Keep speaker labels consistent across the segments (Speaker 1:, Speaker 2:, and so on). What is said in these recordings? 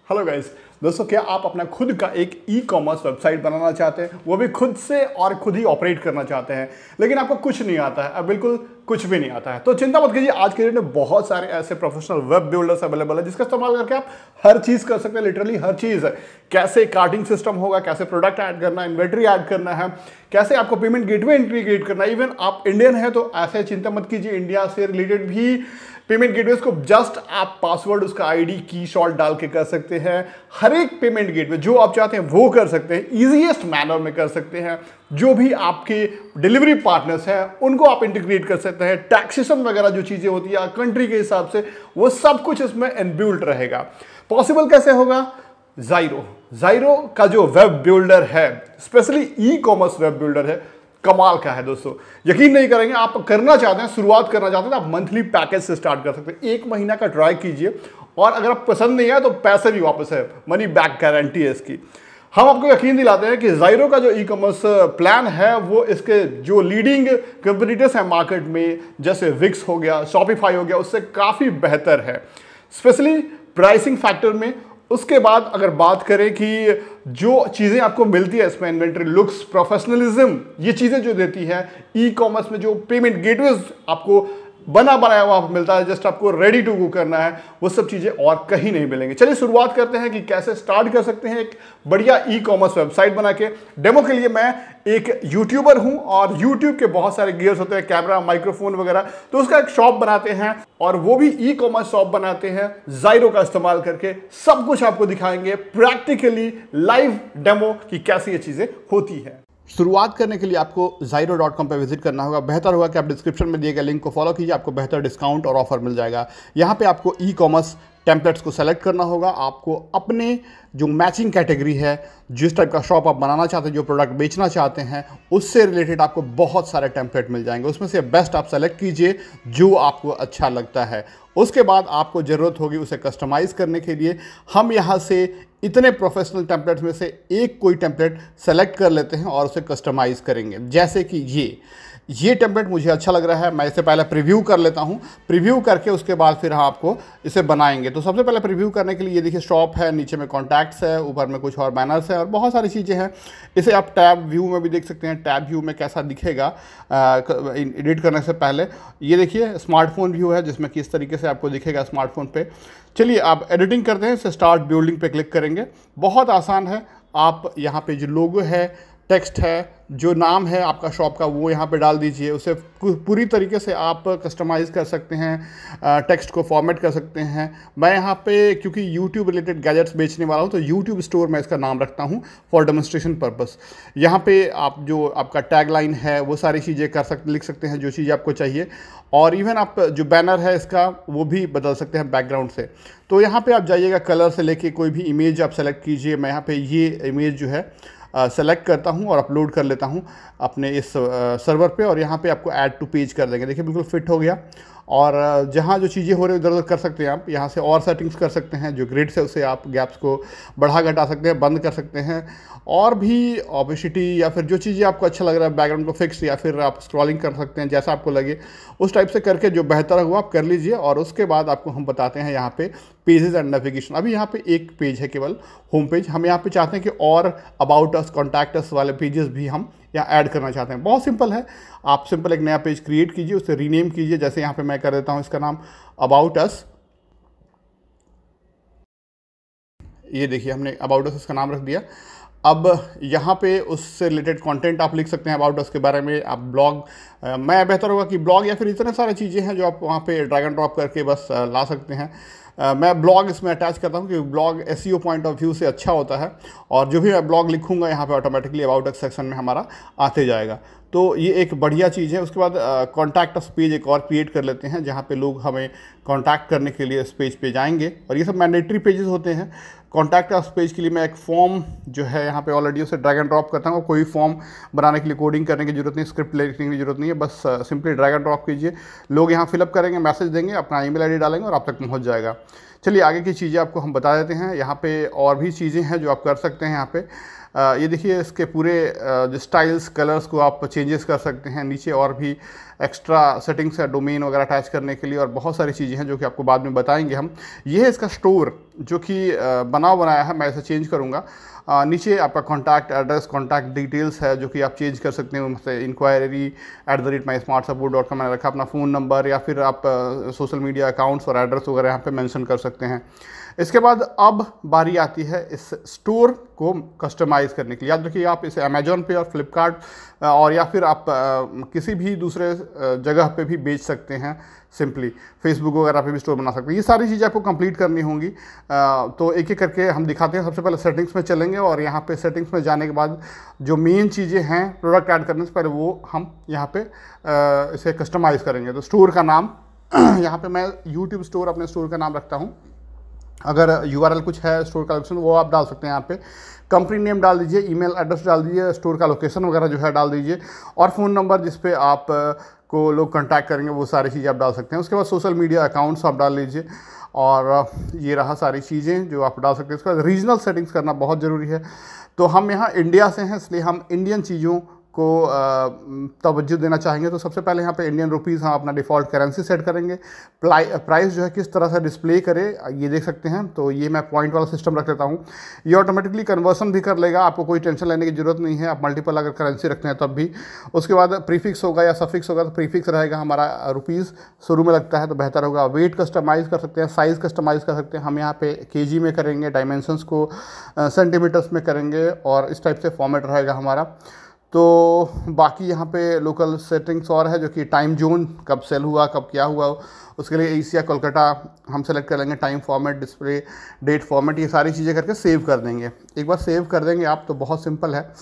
Speaker 1: Hello guys दोस्तों, क्या आप अपना खुद का एक ई कॉमर्स वेबसाइट बनाना चाहते हैं, वो भी खुद से और खुद ही ऑपरेट करना चाहते हैं, लेकिन आपको कुछ नहीं आता है, अब बिल्कुल कुछ भी नहीं आता है, तो चिंता मत कीजिए। आज के डेट में बहुत सारे ऐसे प्रोफेशनल वेब बिल्डर्स अवेलेबल है जिसका इस्तेमाल करके आप हर चीज़ कर सकते हैं। लिटरली हर चीज़ है। कैसे कार्टिंग सिस्टम होगा, कैसे प्रोडक्ट ऐड करना है, इन्वेंटरी ऐड करना है, कैसे आपको पेमेंट गेटवे इंटीग्रेट करना है। इवन आप इंडियन है तो ऐसे चिंता मत कीजिए, इंडिया से रिलेटेड भी पेमेंट गेटवे को जस्ट आप पासवर्ड, उसका आईडी, की शॉर्ट डाल के कर सकते हैं। हर एक पेमेंट गेटवे जो आप चाहते हैं वो कर सकते हैं, इजीएस्ट मैनर में कर सकते हैं। जो भी आपके डिलीवरी पार्टनर्स हैं उनको आप इंटीग्रेट कर सकते हैं। टैक्सेशन वगैरह जो चीज़ें होती है कंट्री के हिसाब से, वो सब कुछ इसमें इनबिल्ट रहेगा। पॉसिबल कैसे होगा? ज़ाइरो का जो वेब बिल्डर है, specially e commerce web builder है, कमाल का है दोस्तों। यकीन नहीं करेंगे, आप करना चाहते हैं, शुरुआत करना चाहते हैं तो आप मंथली पैकेज से स्टार्ट कर सकते हैं। 1 महीना का ट्राई कीजिए और अगर आप पसंद नहीं आया तो पैसे भी वापस है, मनी बैक गारंटी है इसकी। हम आपको यकीन दिलाते हैं कि ज़ाइरो का जो ई कॉमर्स प्लान है वो इसके जो लीडिंग कंपटीटर्स हैं मार्केट में, जैसे विक्स हो गया, शॉपिफाई हो गया, उससे काफ़ी बेहतर है, स्पेशली प्राइसिंग फैक्टर में। उसके बाद अगर बात करें कि जो चीज़ें आपको मिलती है इसमें, इन्वेंटरी, लुक्स, प्रोफेशनलिज्म, ये चीज़ें जो देती है ई कॉमर्स में, जो पेमेंट गेटवेज आपको बना बनाया हुआ मिलता है, जस्ट आपको रेडी टू गो करना है, वो सब चीज़ें और कहीं नहीं मिलेंगे। चलिए शुरुआत करते हैं कि कैसे स्टार्ट कर सकते हैं एक बढ़िया ई कॉमर्स वेबसाइट बना के। डेमो के लिए मैं एक यूट्यूबर हूं और यूट्यूब के बहुत सारे गियर्स होते हैं, कैमरा, माइक्रोफोन वगैरह, तो उसका एक शॉप बनाते हैं और वो भी ई कॉमर्स शॉप बनाते हैं ज़ाइरो का इस्तेमाल करके। सब कुछ आपको दिखाएंगे प्रैक्टिकली, लाइव डेमो कि कैसे ये चीज़ें होती है। शुरुआत करने के लिए आपको Zairo.com पर विजिट करना होगा। बेहतर होगा कि आप डिस्क्रिप्शन में दिए गए लिंक को फॉलो कीजिए, आपको बेहतर डिस्काउंट और ऑफर मिल जाएगा। यहाँ पे आपको ई कॉमर्स टेम्पलेट्स को सेलेक्ट करना होगा। आपको अपने जो मैचिंग कैटेगरी है, जिस टाइप का शॉप आप बनाना चाहते हैं, जो प्रोडक्ट बेचना चाहते हैं, उससे रिलेटेड आपको बहुत सारे टेम्पलेट मिल जाएंगे। उसमें से बेस्ट आप सेलेक्ट कीजिए जो आपको अच्छा लगता है। उसके बाद आपको ज़रूरत होगी उसे कस्टमाइज़ करने के लिए। हम यहाँ से इतने प्रोफेशनल टेम्पलेट्स में से एक कोई टेम्पलेट सेलेक्ट कर लेते हैं और उसे कस्टमाइज़ करेंगे। जैसे कि ये टेम्पलेट मुझे अच्छा लग रहा है, मैं इसे पहले प्रीव्यू कर लेता हूँ। प्रीव्यू करके उसके बाद फिर हम आपको इसे बनाएंगे। तो सबसे पहले प्रीव्यू करने के लिए ये देखिए शॉप है, नीचे में कॉन्टैक्ट्स है, ऊपर में कुछ और बैनर्स है और बहुत सारी चीज़ें हैं। इसे आप टैब व्यू में भी देख सकते हैं। टैब व्यू में कैसा दिखेगा एडिट करने से पहले, ये देखिए स्मार्टफोन व्यू है जिसमें किस तरीके से आपको दिखेगा स्मार्टफोन पे। चलिए आप एडिटिंग करते हैं, इसे स्टार्ट बिल्डिंग पे क्लिक करेंगे। बहुत आसान है। आप यहाँ पे जो लोगो है, टेक्स्ट है, जो नाम है आपका शॉप का, वो यहाँ पे डाल दीजिए। उसे पूरी तरीके से आप कस्टमाइज़ कर सकते हैं, टेक्स्ट को फॉर्मेट कर सकते हैं। मैं यहाँ पे क्योंकि यूट्यूब रिलेटेड गैजेट्स बेचने वाला हूँ तो यूट्यूब स्टोर में इसका नाम रखता हूँ फॉर डेमोन्स्ट्रेशन पर्पस। यहाँ पे आप जो आपका टैगलाइन है वो सारी चीज़ें लिख सकते हैं जो चीज़ आपको चाहिए। और इवन आप जो बैनर है इसका वो भी बदल सकते हैं बैकग्राउंड से। तो यहाँ पर आप जाइएगा, कलर से लेके कोई भी इमेज आप सेलेक्ट कीजिए। मैं यहाँ पर ये इमेज जो है सेलेक्ट करता हूं और अपलोड कर लेता हूं अपने इस सर्वर पे और यहाँ पे आपको ऐड टू पेज कर देंगे। देखिए बिल्कुल फिट हो गया। और जहाँ जो चीज़ें हो रही है उधर उधर कर सकते हैं आप। यहाँ से और सेटिंग्स कर सकते हैं, जो ग्रिड्स है उसे आप गैप्स को बढ़ा घटा सकते हैं, बंद कर सकते हैं। और भी ओपेसिटी या फिर जो चीज़ें आपको अच्छा लग रहा है, बैकग्राउंड को फिक्स, या फिर आप स्क्रॉलिंग कर सकते हैं, जैसा आपको लगे उस टाइप से करके जो बेहतर हुआ आप कर लीजिए। और उसके बाद आपको हम बताते हैं यहाँ पे पेजेस एंड नेविगेशन। अभी यहाँ पे एक पेज है केवल, होम पेज। हम यहाँ पे चाहते हैं कि और अबाउट अस, कॉन्टैक्ट अस वाले पेजेस भी हम यहाँ ऐड करना चाहते हैं। बहुत सिंपल है। आप सिंपल एक नया पेज क्रिएट कीजिए, उसे रीनेम कीजिए। जैसे यहाँ पे मैं कर देता हूँ इसका नाम अबाउट अस। ये देखिए हमने अबाउट अस इसका नाम रख दिया। अब यहाँ पे उससे रिलेटेड कंटेंट आप लिख सकते हैं अबाउट अस के बारे में। आप ब्लॉग, मैं बेहतर होगा कि ब्लॉग या फिर इतने सारे चीज़ें हैं जो आप वहाँ पे ड्रैग एंड ड्रॉप करके बस ला सकते हैं। मैं ब्लॉग इसमें अटैच करता हूँ क्योंकि blog SEO point of view से अच्छा होता है। और जो भी मैं ब्लॉग लिखूँगा यहाँ पे ऑटोमेटिकली अबाउट अस सेक्शन में हमारा आते जाएगा। तो ये एक बढ़िया चीज़ है। उसके बाद कॉन्टैक्ट अस पेज एक और क्रिएट कर लेते हैं जहाँ पे लोग हमें कॉन्टैक्ट करने के लिए इस पेज पे जाएंगे। और ये सब मैंडेटरी पेजेस होते हैं। कॉन्टैक्ट अस पेज के लिए मैं एक फॉर्म जो है यहाँ पे ऑलरेडी उसे ड्रैग एंड ड्रॉप करता हूँ। कोई फॉर्म बनाने के लिए कोडिंग करने की जरूरत नहीं, स्क्रिप्ट लिखने की जरूरत नहीं है, बस सिंपली ड्रैग एंड ड्रॉप कीजिए। लोग यहाँ फिलअप करेंगे, मैसेज देंगे, अपना ईमेल आईडी डालेंगे और आप तक पहुँच जाएगा। चलिए आगे की चीज़ें आपको हम बता देते हैं। यहाँ पे और भी चीज़ें हैं जो आप कर सकते हैं। यहाँ पे ये देखिए इसके पूरे जो स्टाइल्स कलर्स को आप चेंजेस कर सकते हैं। नीचे और भी एक्स्ट्रा सेटिंग्स है डोमेन वगैरह अटैच करने के लिए, और बहुत सारी चीज़ें हैं जो कि आपको बाद में बताएंगे हम। ये है इसका स्टोर जो कि बनाया है, मैं इसे चेंज करूँगा। नीचे आपका कॉन्टैक्ट एड्रेस, कॉन्टैक्ट डिटेल्स है जो कि आप चेंज कर सकते हैं। उनसे inquiry@mysmartsupport.com मैंने रखा, अपना फ़ोन नंबर या फिर आप सोशल मीडिया अकाउंट्स और एड्रेस वगैरह यहाँ पे मेंशन कर सकते हैं। इसके बाद अब बारी आती है इस स्टोर को कस्टमाइज़ करने के लिए। याद रखिए आप इसे अमेजोन पे और फ्लिपकार्ट और या फिर आप किसी भी दूसरे जगह पे भी बेच सकते हैं। सिंपली फेसबुक वगैरह पे भी स्टोर बना सकते हैं। ये सारी चीज़ें आपको कंप्लीट करनी होंगी। तो एक एक करके हम दिखाते हैं। सबसे पहले सेटिंग्स में चलेंगे और यहाँ पे सेटिंग्स में जाने के बाद जो मेन चीज़ें हैं प्रोडक्ट ऐड करने से पहले वो हम यहाँ पे इसे कस्टमाइज़ करेंगे। तो स्टोर का नाम यहाँ पे मैं यूट्यूब स्टोर अपने स्टोर का नाम रखता हूँ। अगर URL कुछ है स्टोर का लोकेशन वो आप डाल सकते हैं। यहाँ पे कंपनी नेम डाल दीजिए, ईमेल एड्रेस डाल दीजिए, स्टोर का लोकेशन वगैरह जो है डाल दीजिए, और फ़ोन नंबर जिस पे आप को लोग कांटेक्ट करेंगे वो सारी चीज़ें आप डाल सकते हैं। उसके बाद सोशल मीडिया अकाउंट्स आप डाल लीजिए, और ये रहा सारी चीज़ें जो आप डाल सकते हैं। उसके बाद रीजनल सेटिंग्स करना बहुत ज़रूरी है। तो हम यहाँ इंडिया से हैं इसलिए हम इंडियन चीज़ों को तवज्जो देना चाहेंगे। तो सबसे पहले यहाँ पे इंडियन रुपीज़ हम अपना डिफ़ॉल्ट करेंसी सेट करेंगे। प्राइस जो है किस तरह से डिस्प्ले करे ये देख सकते हैं। तो ये मैं पॉइंट वाला सिस्टम रख लेता हूँ। ये ऑटोमेटिकली कन्वर्सन भी कर लेगा, आपको कोई टेंशन लेने की ज़रूरत नहीं है। आप मल्टीपल अगर करेंसी रखते हैं तब भी। उसके बाद प्रीफिक्स होगा या सफिक्स होगा, तो प्रीफिक्स रहेगा हमारा रुपीज़ शुरू में लगता है तो बेहतर होगा। वेट कस्टमाइज़ कर सकते हैं, साइज़ कस्टमाइज़ कर सकते हैं। हम यहाँ पे केजी में करेंगे, डायमेंशंस को सेंटीमीटर्स में करेंगे, और इस टाइप से फॉर्मेट रहेगा हमारा। तो बाकी यहाँ पे लोकल सेटिंग्स और है जो कि टाइम जोन, कब सेल हुआ, कब क्या हुआ, उसके लिए एशिया कोलकाता हम सेलेक्ट कर लेंगे। Time format, display date format, ये सारी चीज़ें करके सेव कर देंगे। एक बार सेव कर देंगे आप तो बहुत सिंपल है,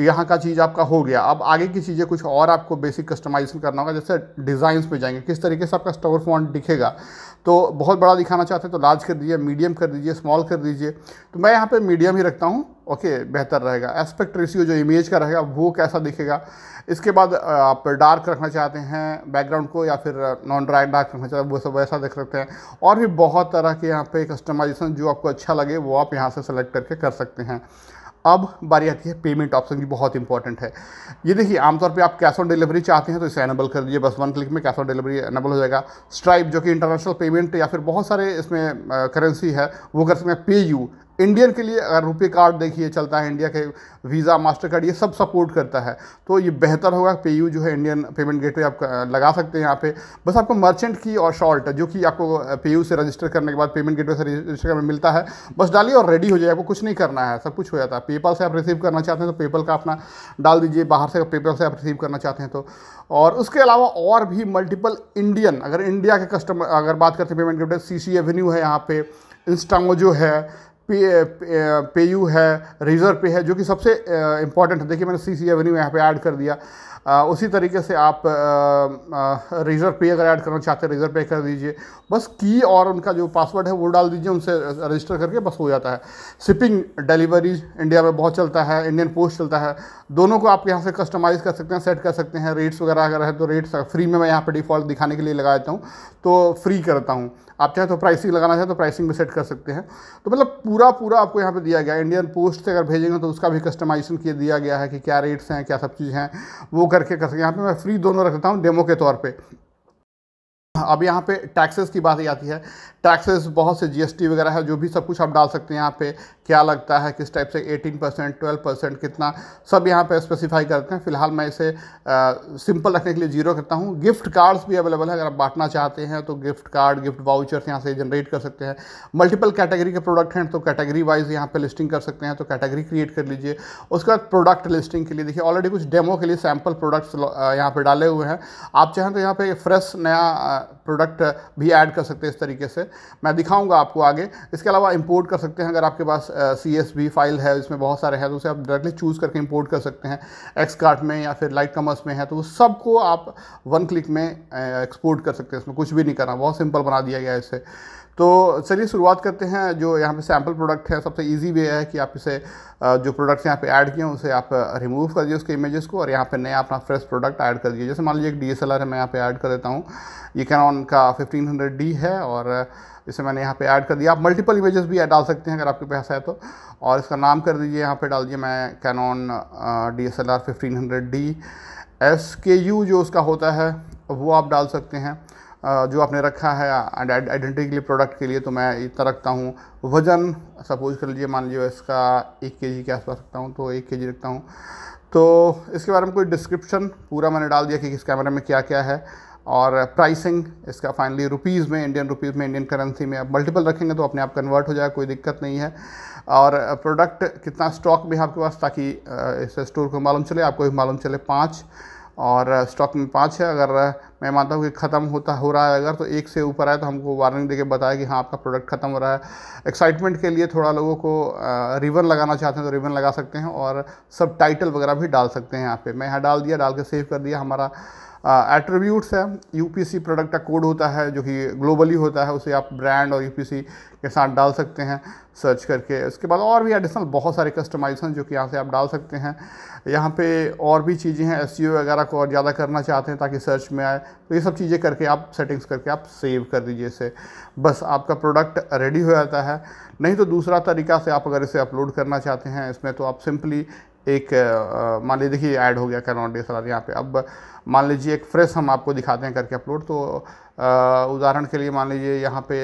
Speaker 1: यहाँ का चीज़ आपका हो गया। अब आगे की चीज़ें कुछ और आपको बेसिक कस्टमाइजेशन करना होगा। जैसे डिज़ाइंस पे जाएंगे, किस तरीके से आपका स्टोर फॉन्ट दिखेगा। तो बहुत बड़ा दिखाना चाहते हैं तो लार्ज कर दीजिए, मीडियम कर दीजिए, स्मॉल कर दीजिए। तो मैं यहाँ पे मीडियम ही रखता हूँ। ओके, बेहतर रहेगा। एस्पेक्ट रेशियो जो इमेज का रहेगा वो कैसा दिखेगा। इसके बाद आप डार्क रखना चाहते हैं बैकग्राउंड को या फिर नॉन डार्क रखना चाहते हैं, वो सब वैसा देख सकते हैं। और भी बहुत तरह के यहाँ पे कस्टमाइजेशन जो आपको अच्छा लगे वो आप यहाँ से सेलेक्ट करके कर सकते हैं। अब बारी आती है पेमेंट ऑप्शन की, बहुत इंपॉर्टेंट है। ये देखिए आमतौर पे आप कैश ऑन डिलीवरी चाहते हैं तो इसे एनेबल कर दीजिए, बस 1 क्लिक में कैश ऑन डिलीवरी एनेबल हो जाएगा। स्ट्राइप जो कि इंटरनेशनल पेमेंट या फिर बहुत सारे इसमें करेंसी है वो कर सकते हैं। पे यू इंडियन के लिए अगर रुपए कार्ड देखिए चलता है, इंडिया के वीज़ा मास्टर कार्ड ये सब सपोर्ट करता है, तो ये बेहतर होगा। पेयू जो है इंडियन पेमेंट गेटवे आप लगा सकते हैं यहाँ पे। बस आपको मर्चेंट की और शॉर्ट जो कि आपको पेयू से रजिस्टर करने के बाद पेमेंट गेटवे से रजिस्टर करने मिलता है, बस डालिए और रेडी हो जाए। आपको कुछ नहीं करना है, सब कुछ हो जाता है। पेपल से आप रिसीव करना चाहते हैं तो पेपल का अपना डाल दीजिए, बाहर से पेपल से आप रिसीव करना चाहते हैं तो। और उसके अलावा और भी मल्टीपल इंडियन, अगर इंडिया के कस्टमर अगर बात करते हैं पेमेंट गेटवे, CC एवेन्यू है यहाँ पे, इंस्टामोजो है, पेयू है, रिजर्व पे है जो कि सबसे इंपॉर्टेंट है। देखिए मैंने CC एवेन्यू यहाँ पे ऐड कर दिया। उसी तरीके से आप रिजर्व पे अगर ऐड करना चाहते हैं रिजर्व पे कर दीजिए। बस की और उनका जो पासवर्ड है वो डाल दीजिए, उनसे रजिस्टर करके बस हो जाता है। शिपिंग डिलीवरी इंडिया में बहुत चलता है, इंडियन पोस्ट चलता है, दोनों को आप यहाँ से कस्टमाइज़ कर सकते हैं, सेट कर सकते हैं। रेट्स वगैरह अगर है तो रेट्स फ्री में मैं यहाँ पे डिफ़ॉल्ट दिखाने के लिए लगा देता हूँ तो फ्री करता हूँ। आप चाहे तो प्राइसिंग लगाना चाहे तो प्राइसिंग में सेट कर सकते हैं। तो मतलब पूरा आपको यहाँ पे दिया गया है। इंडियन पोस्ट से अगर भेजेंगे तो उसका भी कस्टमाइजेशन किया दिया गया है कि क्या रेट्स हैं, क्या सब चीज़ हैं, वो करके कर सकते हैं। यहाँ पे मैं फ्री दोनों रखता हूँ डेमो के तौर पे। अब यहाँ पे टैक्सेस की बात आती है। टैक्सेस बहुत से GST वगैरह है, जो भी सब कुछ आप डाल सकते हैं यहाँ पे, क्या लगता है किस टाइप से 18%, 12% कितना, सब यहाँ पे स्पेसिफाई करते हैं। फिलहाल मैं इसे सिंपल रखने के लिए 0 करता हूँ। गिफ्ट कार्ड्स भी अवेलेबल है, अगर आप बांटना चाहते हैं तो गिफ्ट कार्ड, गिफ्ट वाउचर्स यहाँ से जनरेट कर सकते हैं। मल्टीपल कैटेगरी के प्रोडक्ट हैं तो कैटेगरी वाइज यहाँ पे लिस्टिंग कर सकते हैं, तो कैटेगरी क्रिएट कर लीजिए। उसके बाद प्रोडक्ट लिस्टिंग के लिए देखिए ऑलरेडी कुछ डेमो के लिए सैम्पल प्रोडक्ट्स यहाँ पर डाले हुए हैं। आप चाहें तो यहाँ पे फ्रेश नया प्रोडक्ट भी ऐड कर सकते हैं इस तरीके से, मैं दिखाऊंगा आपको आगे। इसके अलावा इंपोर्ट कर सकते हैं, अगर आपके पास CSV फाइल है इसमें बहुत सारे हैं तो उसे आप डायरेक्टली चूज़ करके इंपोर्ट कर सकते हैं। एक्सकार्ट में या फिर लाइट कॉमर्स में है तो उस सबको आप 1 क्लिक में एक्सपोर्ट कर सकते हैं। इसमें कुछ भी नहीं करना, बहुत सिंपल बना दिया गया है इसे। तो चलिए शुरुआत करते हैं। जो यहाँ पे सैम्पल प्रोडक्ट है, सबसे इजी वे है कि आप इसे जो प्रोडक्ट्स यहाँ पे ऐड किए हैं उसे आप रिमूव कर दीजिए उसके इमेजेस को, और यहाँ पे नया अपना फ्रेश प्रोडक्ट ऐड कर दीजिए। जैसे मान लीजिए एक DSLR है, मैं यहाँ पे ऐड कर देता हूँ। ये कैनॉन का 1500D है और इसे मैंने यहाँ पे ऐड कर दिया। आप मल्टीपल इमेजेस भी डाल सकते हैं अगर आपके पास है तो। और इसका नाम कर दीजिए, यहाँ पे डाल दीजिए मैं कैनॉन DSLR 1500D। SKU जो उसका होता है वो आप डाल सकते हैं जो आपने रखा है आइडेंटिटी के लिए, प्रोडक्ट के लिए। तो मैं इतना रखता हूँ। वज़न सपोज कर लीजिए, मान लीजिए इसका 1 kg के आसपास रखता हूँ, तो 1 kg रखता हूँ। तो इसके बारे में कोई डिस्क्रिप्शन पूरा मैंने डाल दिया कि इस कैमरे में क्या क्या है, और प्राइसिंग इसका फाइनली रुपीज़ में, इंडियन रुपीज़ में, इंडियन करेंसी में। अब मल्टीपल रखेंगे तो अपने आप कन्वर्ट हो जाएगा, कोई दिक्कत नहीं है। और प्रोडक्ट कितना स्टॉक में है आपके पास, ताकि इस स्टोर को मालूम चले, आपको भी मालूम चले। 5 और स्टॉक में 5 है। अगर मैं मानता हूँ कि ख़त्म हो रहा है, अगर तो 1 से ऊपर आए तो हमको वार्निंग देके बताया कि हाँ आपका प्रोडक्ट ख़त्म हो रहा है। एक्साइटमेंट के लिए थोड़ा लोगों को रिबन लगाना चाहते हैं तो रिबन लगा सकते हैं, और सब टाइटल वगैरह भी डाल सकते हैं यहाँ पे। मैं यहाँ डाल दिया, डाल के सेव कर दिया। हमारा एट्रीब्यूट्स है, UPC प्रोडक्ट का कोड होता है जो कि ग्लोबली होता है, उसे आप ब्रांड और UPC के साथ डाल सकते हैं सर्च करके। उसके बाद और भी एडिशनल बहुत सारे कस्टमाइजेशन जो कि यहाँ से आप डाल सकते हैं। यहाँ पे और भी चीज़ें हैं, SEO वगैरह को और ज़्यादा करना चाहते हैं ताकि सर्च में आए, तो ये सब चीज़ें करके आप सेटिंग्स करके आप सेव कर दीजिए इसे। बस आपका प्रोडक्ट रेडी हो जाता है। नहीं तो दूसरा तरीका से आप अगर इसे अपलोड करना चाहते हैं इसमें, तो आप सिंपली एक मान लीजिए देखिए ऐड हो गया कैनॉन DSLR यहाँ पे। अब मान लीजिए एक फ्रेश हम आपको दिखाते हैं करके अपलोड। तो उदाहरण के लिए मान लीजिए यहाँ पे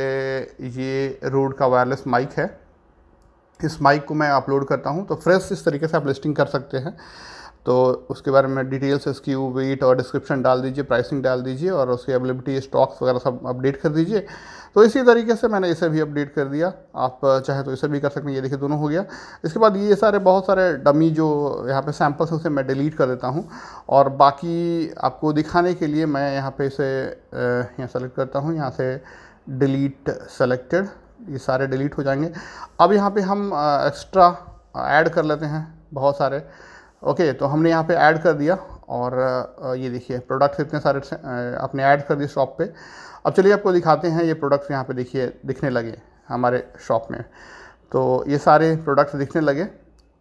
Speaker 1: ये रोड का वायरलेस माइक है, इस माइक को मैं अपलोड करता हूँ। तो फ्रेश इस तरीके से आप लिस्टिंग कर सकते हैं। तो उसके बारे में डिटेल्स, SKU, वेट और डिस्क्रिप्शन डाल दीजिए, प्राइसिंग डाल दीजिए, और उसकी अवेलेबिलिटी, स्टॉक्स वगैरह सब अपडेट कर दीजिए। तो इसी तरीके से मैंने इसे भी अपडेट कर दिया। आप चाहे तो इसे भी कर सकते हैं। ये देखिए दोनों हो गया। इसके बाद ये सारे बहुत सारे डमी जो यहाँ पे सैम्पल्स हैं उसे मैं डिलीट कर देता हूँ, और बाकी आपको दिखाने के लिए मैं यहाँ पे इसे यहाँ सेलेक्ट करता हूँ, यहाँ से डिलीट सेलेक्टेड, ये सारे डिलीट हो जाएंगे। अब यहाँ पे हम एक्स्ट्रा ऐड कर लेते हैं बहुत सारे। ओके, तो हमने यहाँ पे ऐड कर दिया, और ये देखिए प्रोडक्ट्स इतने सारे आपने ऐड कर दिए शॉप पे। अब चलिए आपको दिखाते हैं ये प्रोडक्ट्स यहाँ पे देखिए दिखने लगे हमारे शॉप में। तो ये सारे प्रोडक्ट्स दिखने लगे,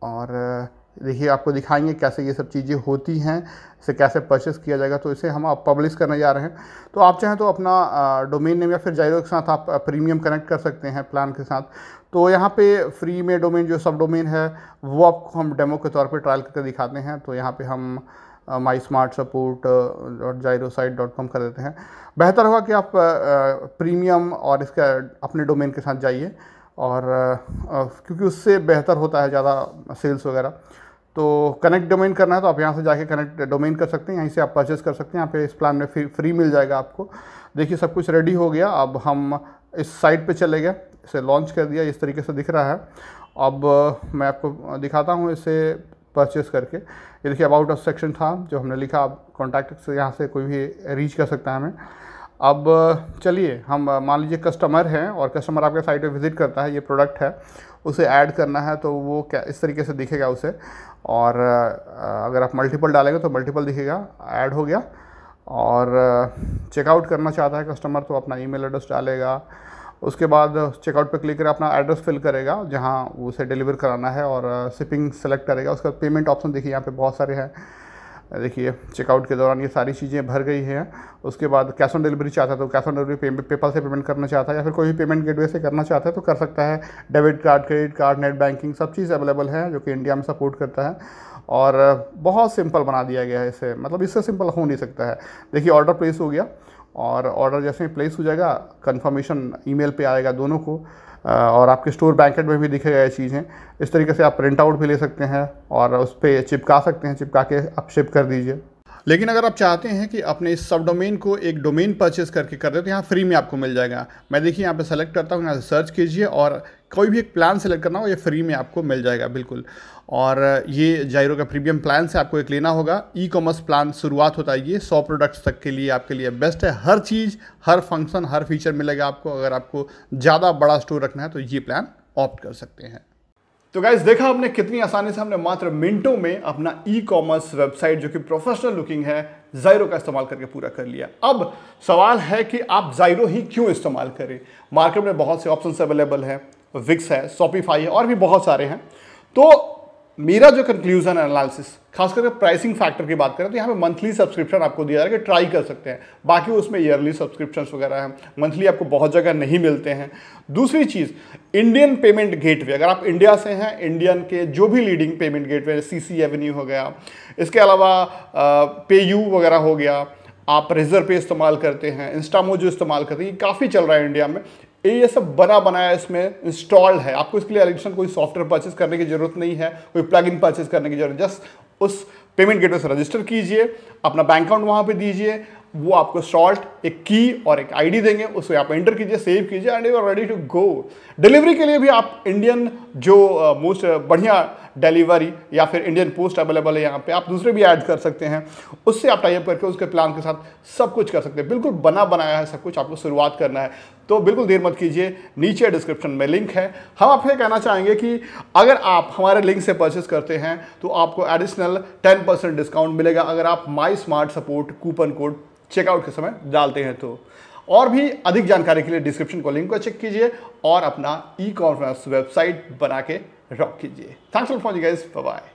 Speaker 1: और देखिए आपको दिखाएंगे कैसे ये सब चीज़ें होती हैं, इसे कैसे परचेस किया जाएगा। तो इसे हम आप पब्लिश करने जा रहे हैं। तो आप चाहें तो अपना डोमेन नेम या फिर जाइरो के साथ आप प्रीमियम कनेक्ट कर सकते हैं प्लान के साथ। तो यहाँ पे फ्री में डोमेन जो सब डोमेन है वो आपको हम डेमो के तौर पे ट्रायल करके दिखाते हैं। तो यहाँ पे हम mysmartsupport.gyrosite.com कर देते हैं। बेहतर होगा कि आप प्रीमियम और इसका अपने डोमेन के साथ जाइए, और क्योंकि उससे बेहतर होता है ज़्यादा सेल्स वगैरह। तो कनेक्ट डोमेन करना है तो आप यहाँ से जाके कनेक्ट डोमेन कर सकते हैं, यहीं से आप परचेस कर सकते हैं। यहाँ पे इस प्लान में फ्री मिल जाएगा आपको। देखिए सब कुछ रेडी हो गया। अब हम इस साइट पे चले गए, इसे लॉन्च कर दिया, इस तरीके से दिख रहा है। अब मैं आपको दिखाता हूँ इसे परचेस करके। ये देखिए अबाउट अस सेक्शन था जो हमने लिखा। अब कॉन्टैक्ट से यहाँ से कोई भी रीच कर सकता है हमें। अब चलिए हम मान लीजिए कस्टमर हैं और कस्टमर आपके साइट पे विज़िट करता है, ये प्रोडक्ट है, उसे ऐड करना है तो वो क्या इस तरीके से दिखेगा उसे। और अगर आप मल्टीपल डालेंगे तो मल्टीपल दिखेगा, ऐड हो गया। और चेकआउट करना चाहता है कस्टमर तो अपना ईमेल एड्रेस डालेगा। उसके बाद चेकआउट पे क्लिक कर अपना एड्रेस फिल करेगा जहाँ उसे डिलीवर कराना है, और शिपिंग सेलेक्ट करेगा। उसका पेमेंट ऑप्शन देखिए यहाँ पे बहुत सारे हैं। देखिए चेकआउट के दौरान ये सारी चीज़ें भर गई हैं। उसके बाद कैश ऑन डिलीवरी चाहता है तो कैश ऑन डिलीवरी पेपल से पेमेंट करना चाहता है, या फिर कोई भी पेमेंट गेटवे से करना चाहता है तो कर सकता है। Debit card, credit card, net banking सब चीज़ अवेलेबल है जो कि इंडिया में सपोर्ट करता है। और बहुत सिंपल बना दिया गया है इसे, मतलब इससे सिंपल हो नहीं सकता है। देखिए ऑर्डर प्लेस हो गया, और ऑर्डर जैसे ही प्लेस हो जाएगा कंफर्मेशन ईमेल पे आएगा दोनों को, और आपके स्टोर बैंकेट में भी दिखेगा ये चीज़ें। इस तरीके से आप प्रिंट आउट भी ले सकते हैं और उस पर चिपका सकते हैं, चिपका के आप शिप कर दीजिए। लेकिन अगर आप चाहते हैं कि अपने इस सब डोमेन को एक डोमेन परचेस करके कर दे तो यहाँ फ्री में आपको मिल जाएगा। मैं देखिए यहाँ पे सेलेक्ट करता हूँ, यहाँ से सर्च कीजिए और कोई भी एक प्लान सेलेक्ट करना हो, ये फ्री में आपको मिल जाएगा बिल्कुल। और ये जाइरो का प्रीमियम प्लान से आपको एक लेना होगा। ई कॉमर्स प्लान शुरुआत होता है ये 100 प्रोडक्ट्स तक के लिए आपके लिए बेस्ट है। हर चीज़, हर फंक्शन, हर फीचर मिलेगा आपको। अगर आपको ज़्यादा बड़ा स्टोर रखना है तो ये प्लान ऑप्ट कर सकते हैं। तो गाइस देखा आपने कितनी आसानी से हमने मात्र मिनटों में अपना ई कॉमर्स वेबसाइट जो कि प्रोफेशनल लुकिंग है ज़ाइरो का इस्तेमाल करके पूरा कर लिया। अब सवाल है कि आप ज़ाइरो ही क्यों इस्तेमाल करें। मार्केट में बहुत से ऑप्शंस अवेलेबल हैं, विक्स है, शॉपिफाई है और भी बहुत सारे हैं। तो मेरा जो कंक्लूजन एनालिसिस, खास करके प्राइसिंग फैक्टर की बात करें तो यहाँ पे मंथली सब्सक्रिप्शन आपको दिया जा रहा है कि ट्राई कर सकते हैं। बाकी उसमें ईयरली सब्सक्रिप्शन वगैरह हैं, मंथली आपको बहुत जगह नहीं मिलते हैं। दूसरी चीज़, इंडियन पेमेंट गेटवे, अगर आप इंडिया से हैं, इंडियन के जो भी leading payment gateway, CC Avenue हो गया, इसके अलावा पेयू वगैरह हो गया, आप रेजर पे इस्तेमाल करते हैं, इंस्टामो जो इस्तेमाल करते हैं, ये काफ़ी चल रहा है इंडिया में। ये सब बना बनाया इसमें इंस्टॉल्ड है। आपको इसके लिए एडिशनल कोई सॉफ्टवेयर परचेज करने की जरूरत नहीं है, कोई प्लगइन परचेज करने की जरूरत, जस्ट उस पेमेंट गेटवे से रजिस्टर कीजिए, अपना बैंक अकाउंट वहाँ पे दीजिए, वो आपको सॉल्ट एक की और एक आईडी देंगे, उसे आप एंटर कीजिए, सेव कीजिए and you are ready to go. Delivery के लिए भी आप इंडियन जो मोस्ट बढ़िया डिलीवरी या फिर इंडियन पोस्ट अवेलेबल है यहाँ पे, आप दूसरे भी ऐड कर सकते हैं, उससे आप टाइप करके उसके प्लान के साथ सब कुछ कर सकते हैं। बिल्कुल बना बनाया है सब कुछ, आपको शुरुआत करना है तो बिल्कुल देर मत कीजिए, नीचे डिस्क्रिप्शन में लिंक है। हम आपसे कहना चाहेंगे कि अगर आप हमारे लिंक से परचेस करते हैं तो आपको एडिशनल 10% डिस्काउंट मिलेगा अगर आप my smart support coupon code checkout के समय डालते हैं तो। और भी अधिक जानकारी के लिए डिस्क्रिप्शन को लिंक को चेक कीजिए और अपना ई कॉमर्स वेबसाइट बना के रॉक कीजिए। Thanks for watching guys, bye bye.